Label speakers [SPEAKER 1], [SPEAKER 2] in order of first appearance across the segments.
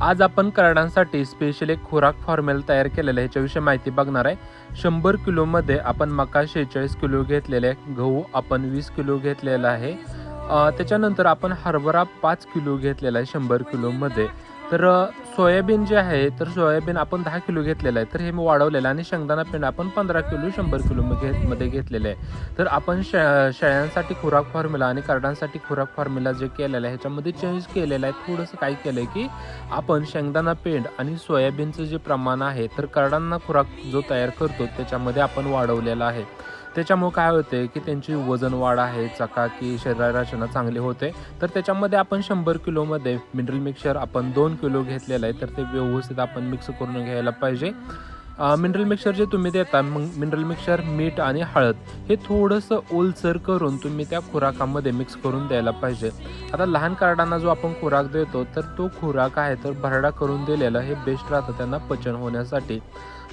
[SPEAKER 1] आज आपण करडांसाठी स्पेशल एक खुराक फॉर्म्युला तयार केलेला आहे, ह्याच्याविषयी माहिती बघणार आहे. 100 किलोमध्ये आपण मका 46 किलो घेतलेले आहे, गहू आपण 20 किलो घेतलेला आहे. त्याच्यानंतर आपण हरभरा 5 किलो घेतलेला आहे 100 किलोमध्ये. तर सोयाबीन जे आहे, तर सोयाबीन आपण 10 किलो घेतलेलं आहे, तर हे मी वाढवलेलं आहे. आणि शेंगदाणा पेंड आपण 15 किलो 100 किलो मध्ये घेतलेले आहे. तर आपण शेळ्यांसाठी खुराक फॉर्म्युला आणि करडांसाठी खुराक फॉर्म्युला जे केलेलं आहे ह्याच्यामध्ये चेंज केलेलं आहे. थोडंसं काय केलं आहे की आपण शेंगदाणा पेंड आणि सोयाबीनचं जे प्रमाण आहे, तर करडांना खुराक जो तयार करतो त्याच्यामध्ये आपण वाढवलेला आहे. त्याच्यामुळे काय होते की त्यांची वजन वाढ आहे, चकाकी, शरीर रचना चांगली होते. तर त्याच्यामध्ये आपण 100 किलोमध्ये मिनरल मिक्सचर आपण 2 किलो घेतलेलं आहे, तर ते व्यवस्थित आपण मिक्स करून घ्यायला पाहिजे. मिनरल मिक्सचर जे तुम्ही देता, मग मिनरल मिक्सचर, मीठ आणि हळद हे थोडंसं ओलसर करून तुम्ही त्या खुराकामध्ये मिक्स करून द्यायला पाहिजे. आता लहान करडांना जो आपण खुराक देतो, तर तो खुराक आहे तर भरडा करून दिलेला हे बेस्ट राहतं त्यांना पचन होण्यासाठी.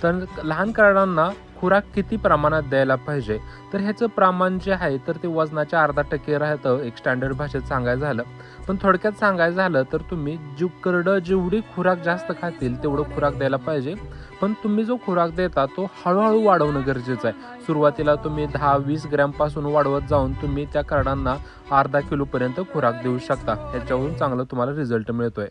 [SPEAKER 1] तर लहान करडांना खुराक किती प्रमाणात द्यायला पाहिजे, तर ह्याचं प्रमाण जे आहे तर ते वजनाच्या 0.5% राहतं, एक स्टँडर्ड भाषेत सांगायचं झालं. पण थोडक्यात सांगायचं झालं तर तुम्ही करडं जेवढी खुराक जास्त खातील तेवढं खुराक द्यायला पाहिजे. पण तुम्ही जो खुराक देता तो हळूहळू वाढवणं गरजेचं आहे. सुरुवातीला तुम्ही 10-20 ग्रॅमपासून वाढवत जाऊन तुम्ही त्या करडांना अर्धा किलोपर्यंत खुराक देऊ शकता. ह्याच्यावरून चांगलं तुम्हाला रिझल्ट मिळतोय.